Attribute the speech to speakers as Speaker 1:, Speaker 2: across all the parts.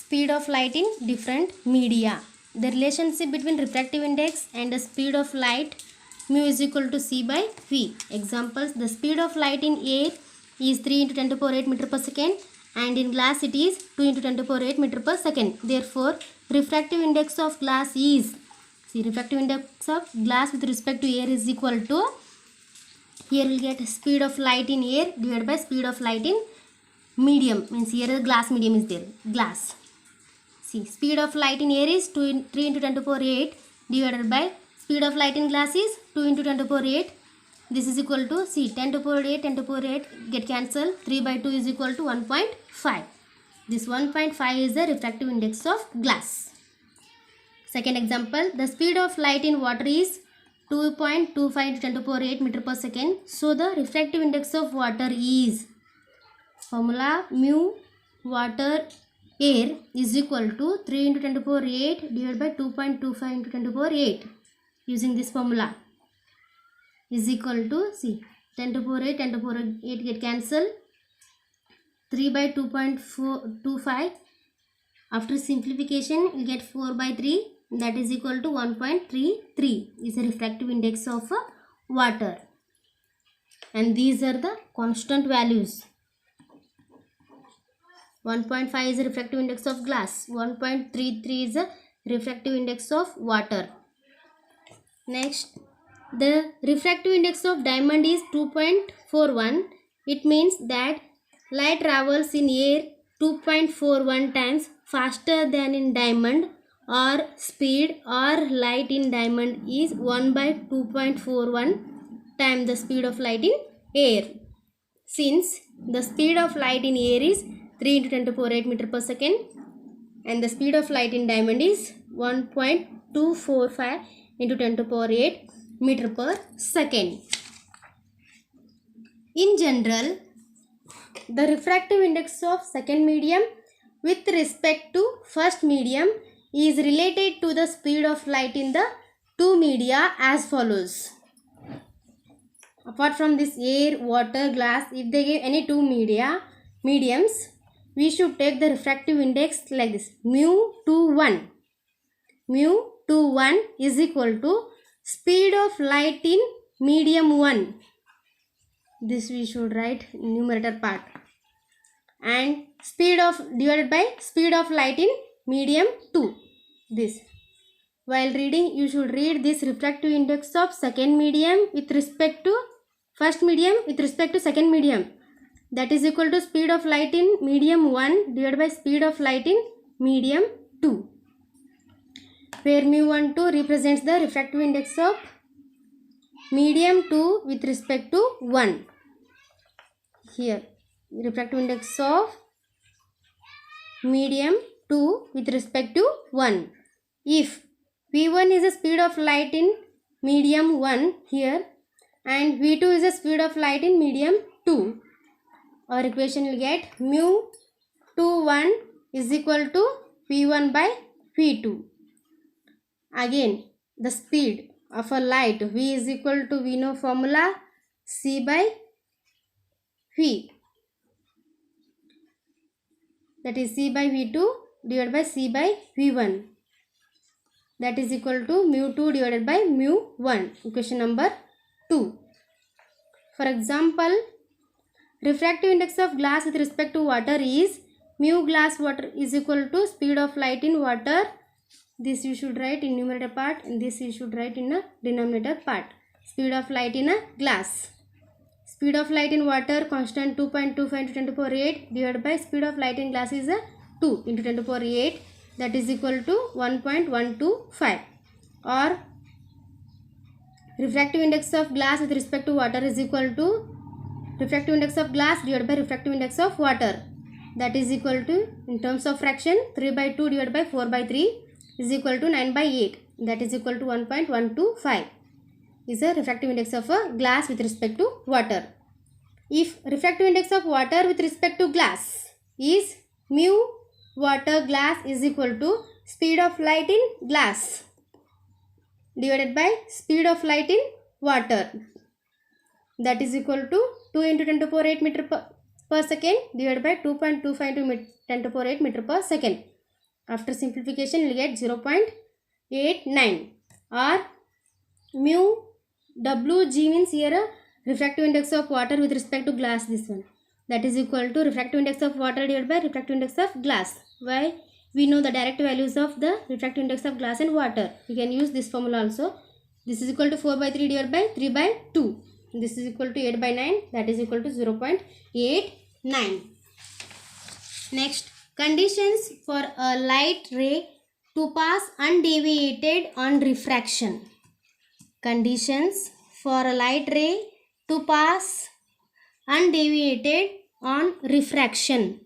Speaker 1: speed of light in different media. The relationship between refractive index and the speed of light mu is equal to c by v. Examples: the speed of light in air is 3 into 10 to the power 8 meter per second, and in glass it is 2 into 10 to the power 8 meter per second. Therefore, refractive index of glass is, refractive index of glass with respect to air is equal to, here we'll get speed of light in air divided by speed of light in medium, means here the glass medium is there, glass. See, speed of light in air is 3 into 10 to the power 8 divided by speed of light in glass is 2 into 10 to the power 8. This is equal to, see, 10 to the power 8, 10 to the power 8 get cancelled, 3 by 2 is equal to 1.5. This 1.5 is the refractive index of glass. Second example, the speed of light in water is 2.25 into 10 to the power 8 meter per second. So the refractive index of water is, formula mu water air is equal to 3 into 10 to the power 8 divided by 2.25 into 10 to the power 8. Using this formula is equal to, see, 10 to the power 8, 10 to the power 8 get cancelled, 3 by 2.25. After simplification you get 4 by 3, that is equal to 1.33 is the refractive index of water. And these are the constant values. 1.5 is the refractive index of glass, 1.33 is the refractive index of water. Next, the refractive index of diamond is 2.41. It means that light travels in air 2.41 times faster than in diamond, or speed or light in diamond is 1 by 2.41 times the speed of light in air. Since the speed of light in air is 3 into 10 to the power 8 meter per second and the speed of light in diamond is 1.245 into 10 to the power 8 meter per second. In general, the refractive index of second medium with respect to first medium is related to the speed of light in the two media as follows. Apart from this air, water, glass, if they give any two mediums, we should take the refractive index like this: mu 21. Mu 21 is equal to speed of light in medium 1. This we should write in numerator part. And speed of divided by speed of light in medium 2. This. While reading, you should read this refractive index of second medium with respect to first medium with respect to second medium. That is equal to speed of light in medium 1 divided by speed of light in medium 2. Where mu12 represents the refractive index of medium 2 with respect to 1. Here, refractive index of medium 2 with respect to 1. If V1 is the speed of light in medium 1 here, and V2 is the speed of light in medium 2, our equation will get mu 21 is equal to V1 by V2. Again, the speed of a light V is equal to, we know formula, C by V. That is C by V2 divided by C by V1. That is equal to mu 2 divided by mu 1. Equation number 2. For example, refractive index of glass with respect to water is mu glass water is equal to speed of light in water. This you should write in numerator part and this you should write in a denominator part. Speed of light in a glass. Speed of light in water constant 2.25 into 10 to the power 8 divided by speed of light in glass is a 2 into 10 to the power 8, that is equal to 1.125. Or refractive index of glass with respect to water is equal to refractive index of glass divided by refractive index of water. That is equal to, in terms of fraction, 3 by 2 divided by 4 by 3 is equal to 9 by 8. That is equal to 1.125 is the refractive index of a glass with respect to water. If refractive index of water with respect to glass is mu water glass is equal to speed of light in glass divided by speed of light in water, that is equal to 2 into 10 to the power 8 meter per second divided by 2.25 into 10 to the power 8 meter per second. After simplification you will get 0.89. Or mu Wg means here a refractive index of water with respect to glass, this one, that is equal to refractive index of water divided by refractive index of glass. Why? We know the direct values of the refractive index of glass and water. We can use this formula also. This is equal to 4 by 3 divided by 3 by 2. This is equal to 8 by 9, that is equal to 0.89. Next, conditions for a light ray to pass undeviated on refraction. Conditions for a light ray to pass undeviated on refraction.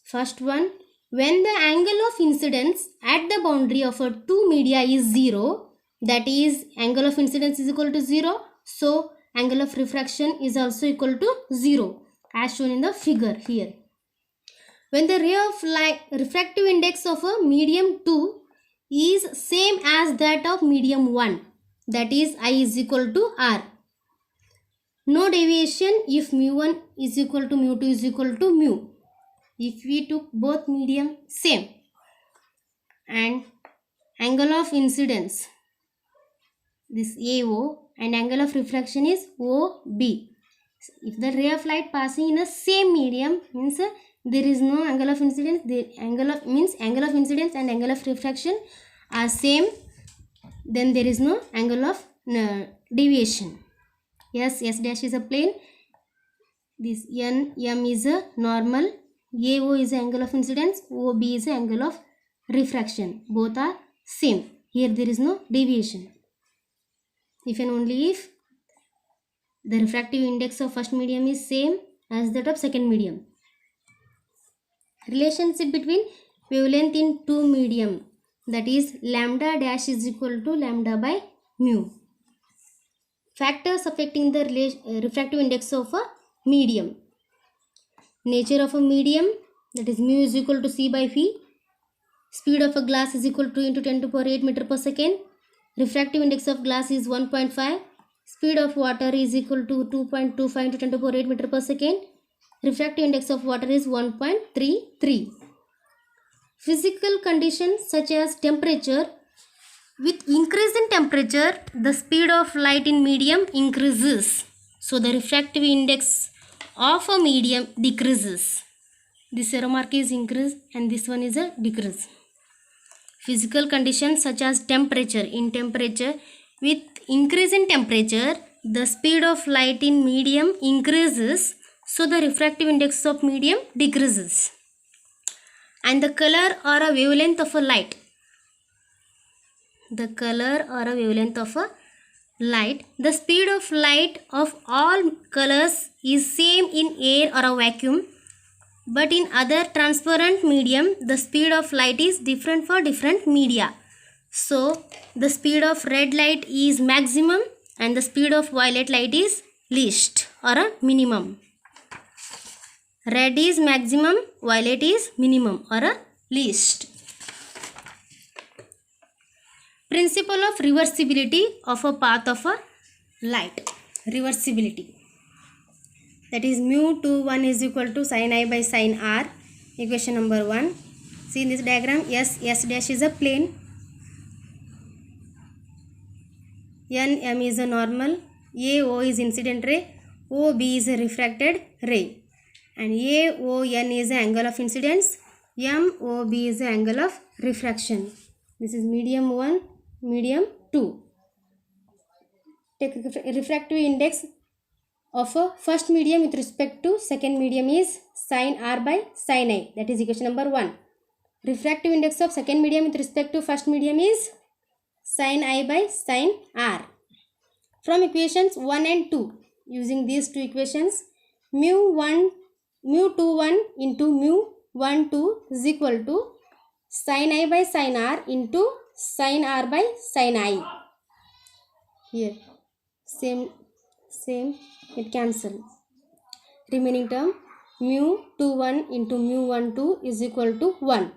Speaker 1: First one, when the angle of incidence at the boundary of a two media is 0, that is angle of incidence is equal to 0, so angle of refraction is also equal to 0 as shown in the figure here. When the ray of light refractive index of a medium 2 is same as that of medium 1, that is I is equal to R. No deviation if mu1 is equal to mu2 is equal to mu. If we took both medium same, and angle of incidence, this AO, and angle of refraction is OB. If the ray of light passing in a same medium means there is no angle of incidence, the angle of incidence and angle of refraction are same, then there is no angle of deviation. Yes, S dash is a plane, this N, M is a normal, AO is the angle of incidence, OB is the angle of refraction. Both are same. Here there is no deviation. If and only if the refractive index of first medium is same as that of second medium. Relationship between wavelength in two medium, that is lambda dash is equal to lambda by mu. Factors affecting the refractive index of a medium. Nature of a medium, that is mu is equal to C by V. Speed of a glass is equal to 2 into 10 to the power 8 meter per second. Refractive index of glass is 1.5. Speed of water is equal to 2.25 into 10 to the power 8 meter per second. Refractive index of water is 1.33. Physical conditions such as temperature. With increase in temperature, the speed of light in medium increases. So the refractive index of a medium decreases. This arrow mark is increase and this one is a decrease. Physical conditions such as temperature. In temperature, with increase in temperature, the speed of light in medium increases. So the refractive index of medium decreases. And the color or a wavelength of a light. The color or a wavelength of a light. The speed of light of all colors is same in air or a vacuum. But in other transparent medium, the speed of light is different for different media. So the speed of red light is maximum and the speed of violet light is least or a minimum. Red is maximum, violet is minimum or a least. Principle of reversibility of a path of a light. Reversibility. That is mu 2 1 is equal to sin I by sin R. Equation number 1. See in this diagram, S dash is a plane. N, M is a normal. A, O is incident ray. O, B is a refracted ray. And A, O, N is the angle of incidence. M, O, B is the angle of refraction. This is medium 1, medium 2. Take refractive index of a first medium with respect to second medium is sin R by sin I. That is equation number 1. Refractive index of second medium with respect to first medium is sin I by sin R. From equations 1 and 2, using these two equations, mu 2 1 into mu 1 2 is equal to sin I by sin R into sin R by sin I. Here, same, it cancel. Remaining term, mu 2 1 into mu 1 2 is equal to 1.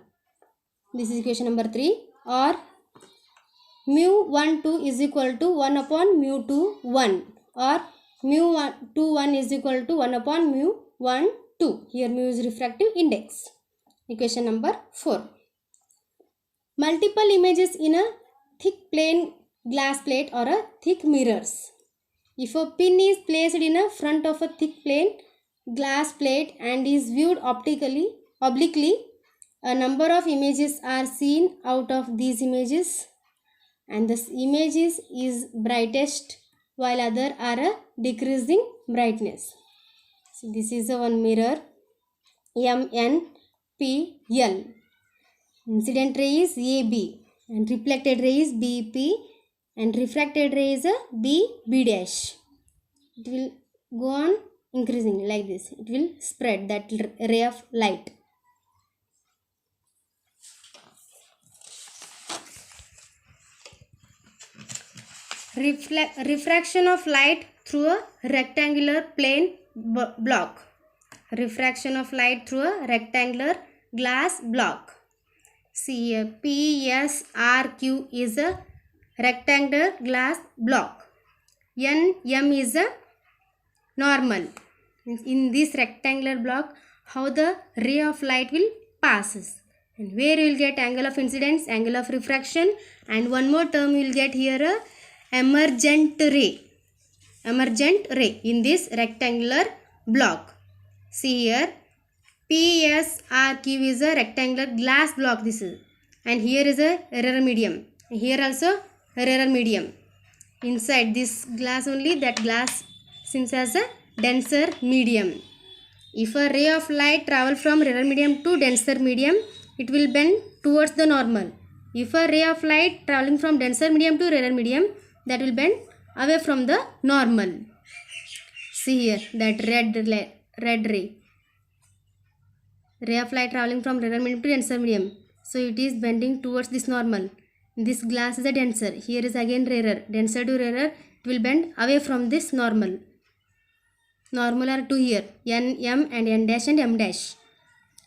Speaker 1: This is equation number 3. Or mu 1 2 is equal to 1 upon mu 2 1. Or mu 2 1 is equal to 1 upon mu 1 2. Here mu is refractive index. Equation number 4. multiple images in a thick plain glass plate or a thick mirrors. If a pin is placed in a front of a thick plain glass plate and is viewed obliquely, a number of images are seen out of these images, and this images is brightest while other are a decreasing brightness. So this is a one mirror MNPL. Incident ray is AB and reflected ray is BP and refracted ray is a B dash. It will go on increasing like this. It will spread that ray of light. Refraction of light through a rectangular plane block. Refraction of light through a rectangular glass block. See here, PSRQ is a rectangular glass block. NM is a normal. In this rectangular block, how the ray of light will passes. And where you will get angle of incidence, angle of refraction, and one more term you will get here a emergent ray. Emergent ray in this rectangular block. See here, PSRQ is a rectangular glass block. This is, and here is a rarer medium. Here also rarer medium. Inside this glass only, that glass since as a denser medium. If a ray of light travel from rarer medium to denser medium, it will bend towards the normal. If a ray of light traveling from denser medium to rarer medium, that will bend away from the normal. See here, that red ray. Ray of light traveling from rarer medium to denser medium. So it is bending towards this normal. This glass is a denser. Here is again rarer. Denser to rarer, it will bend away from this normal. Normal are two here. N, M and N dash and M dash.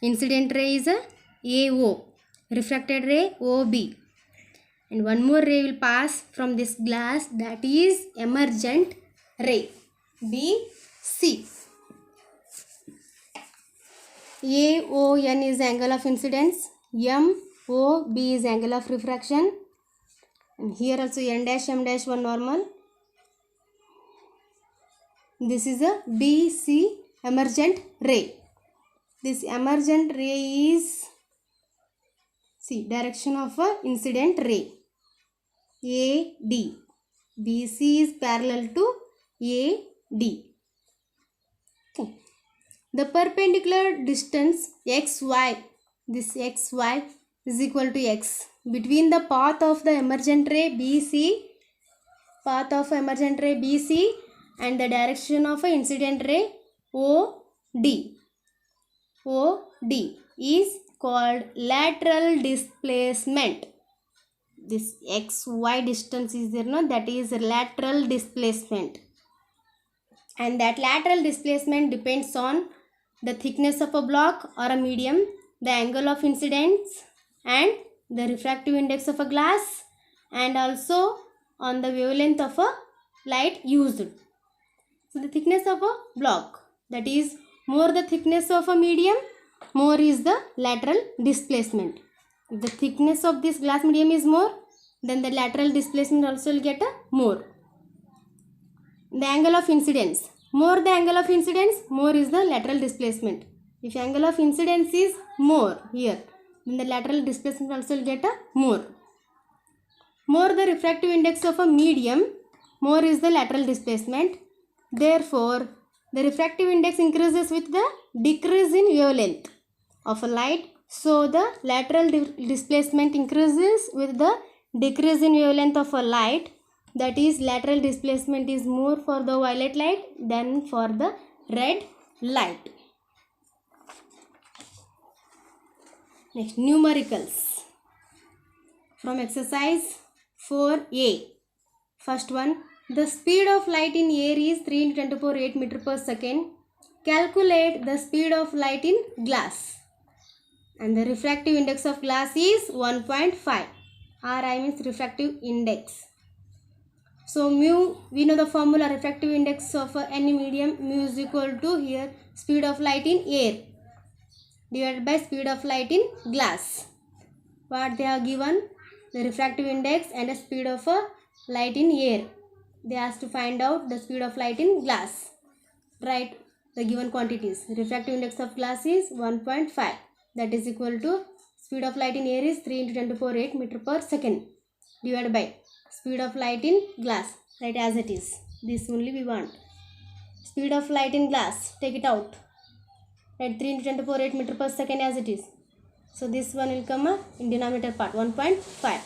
Speaker 1: Incident ray is a AO. Refracted ray OB. And one more ray will pass from this glass, that is emergent ray BC. AON is angle of incidence, MOB is angle of refraction, and here also N dash M dash one normal. This is a BC emergent ray. This emergent ray is, see, direction of a incident ray. AD. BC is parallel to AD. Okay. The perpendicular distance XY, this XY is equal to X between the path of the emergent ray BC, and the direction of an incident ray OD. OD is called lateral displacement. This XY distance is there, no? That is lateral displacement. And that lateral displacement depends on the thickness of a block or a medium, the angle of incidence, and the refractive index of a glass, and also on the wavelength of a light used. So the thickness of a block, that is, more the thickness of a medium, more is the lateral displacement. If the thickness of this glass medium is more, then the lateral displacement also will get a more. The angle of incidence, more the angle of incidence, more is the lateral displacement. If angle of incidence is more here, then the lateral displacement also will get a more. More the refractive index of a medium, more is the lateral displacement. Therefore, the refractive index increases with the decrease in wavelength of a light. So the lateral displacement increases with the decrease in wavelength of a light. That is, lateral displacement is more for the violet light than for the red light. Next, numericals from exercise 4a. First one, the speed of light in air is 3 × 10 to the power 8 meter per second. Calculate the speed of light in glass. And the refractive index of glass is 1.5. Ri means refractive index. So mu, we know the formula, refractive index of any medium, mu is equal to here speed of light in air divided by speed of light in glass. what they have given? The refractive index and the speed of light in air. They asked to find out the speed of light in glass. Write the given quantities. Refractive index of glass is 1.5. That is equal to speed of light in air is 3 into 10 to the power 8 meter per second divided by speed of light in glass. Write as it is. This only we want. Speed of light in glass. Take it out. Write 3 into 10 to the power 8 meter per second as it is. So this one will come in denominator part 1.5.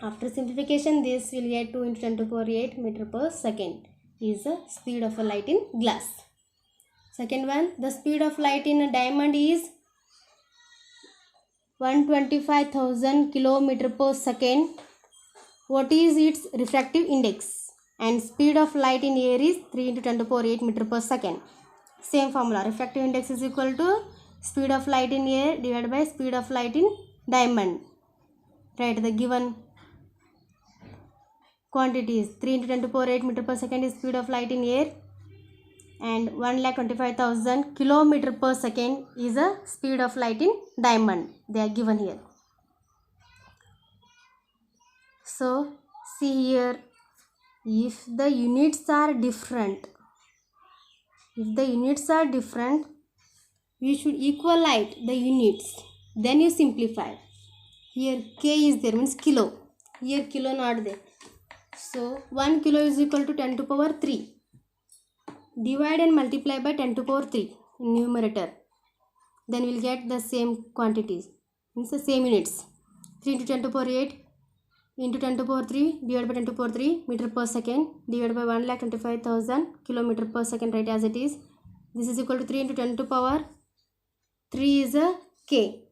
Speaker 1: After simplification, this will get 2 into 10 to the power 8 meter per second is the speed of a light in glass. Second one, the speed of light in a diamond is 125,000 kilometer per second. What is its refractive index? And speed of light in air is 3 into 10 to the power 8 meter per second. Same formula. Refractive index is equal to speed of light in air divided by speed of light in diamond. Write the given quantities. 3 into 10 to the power 8 meter per second is speed of light in air, and 1,25,000 kilometer per second is a speed of light in diamond. They are given here. So see here, if the units are different, we should equalize the units. Then you simplify. Here K is there, means kilo. Here kilo not there. So 1 kilo is equal to 10 to the power 3. Divide and multiply by 10 to the power 3 in numerator. Then we will get the same quantities, means the same units. 3 into 10 to the power 8 into 10 to the power 3 divided by 10 to the power 3 meter per second divided by 1,25,000 kilometer per second, right as it is. This is equal to 3 into 10 to the power 3 is a K.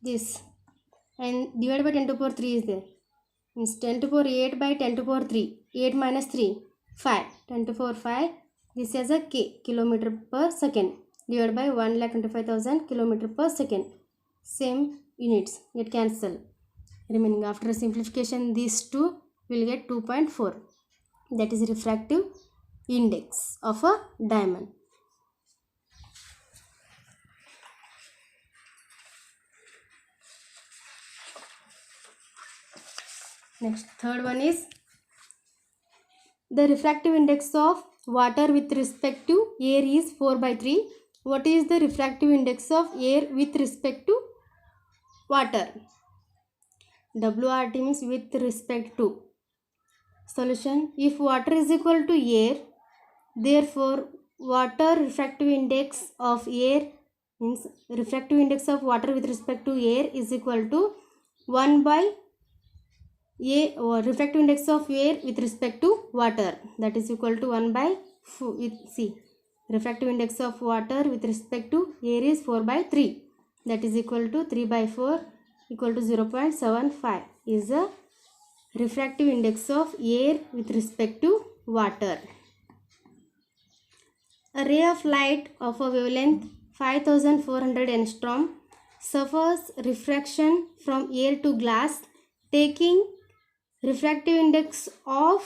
Speaker 1: This and divided by 10 to the power 3 is there. Means 10 to the power 8 by 10 to the power 3. 8 minus 3, 5. 10 to the power 5. This is a K, kilometer per second, divided by 1,25,000 kilometer per second. Same units get cancel. Remaining after simplification, these two will get 2.4. That is refractive index of a diamond. Next, third one is the refractive index of water with respect to air is 4/3. What is the refractive index of air with respect to water? WRT means with respect to. Solution: if water is equal to air, therefore water refractive index of air means refractive index of water with respect to air is equal to 1 by A, or refractive index of air with respect to water, that is equal to 1 by refractive index of water with respect to air is 4/3, that is equal to 3/4 equal to 0.75 is the refractive index of air with respect to water. A ray of light of a wavelength 5400 angstrom suffers refraction from air to glass, taking refractive index of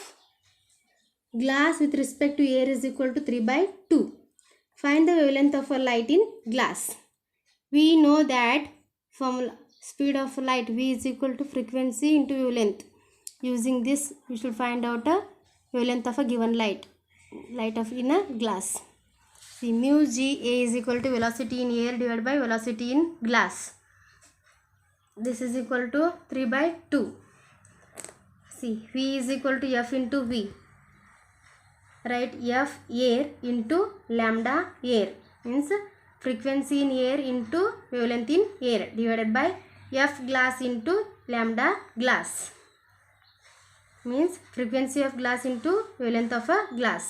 Speaker 1: glass with respect to air is equal to 3/2. Find the wavelength of a light in glass. We know that formula speed of light V is equal to frequency into wavelength. Using this, we should find out a wavelength of a given light of in a glass. See, mu G A is equal to velocity in air divided by velocity in glass. This is equal to 3/2. See, V is equal to F into V. Write F air into lambda air, means frequency in air into wavelength in air divided by F glass into lambda glass, means frequency of glass into wavelength of a glass.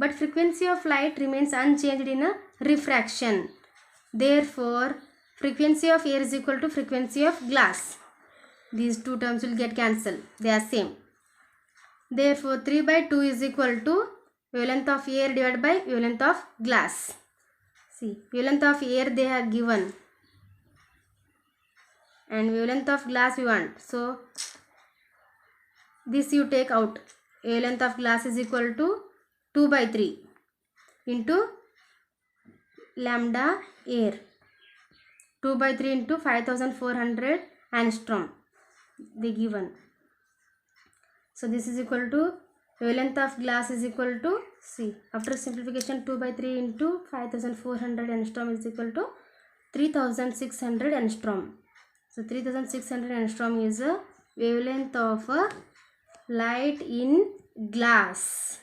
Speaker 1: But frequency of light remains unchanged in a refraction. Therefore, frequency of air is equal to frequency of glass. These two terms will get cancelled. They are same. Therefore, 3/2 is equal to wavelength of air divided by wavelength of glass. See, wavelength of air they have given and wavelength of glass we want. So, this you take out. Wavelength of glass is equal to 2/3 into lambda air. 2 by 3 into 5400 angstrom they given. So this is equal to wavelength of glass is equal to C. After simplification, 2 by 3 into 5400 angstrom is equal to 3600 angstrom. So 3600 angstrom is a wavelength of a light in glass.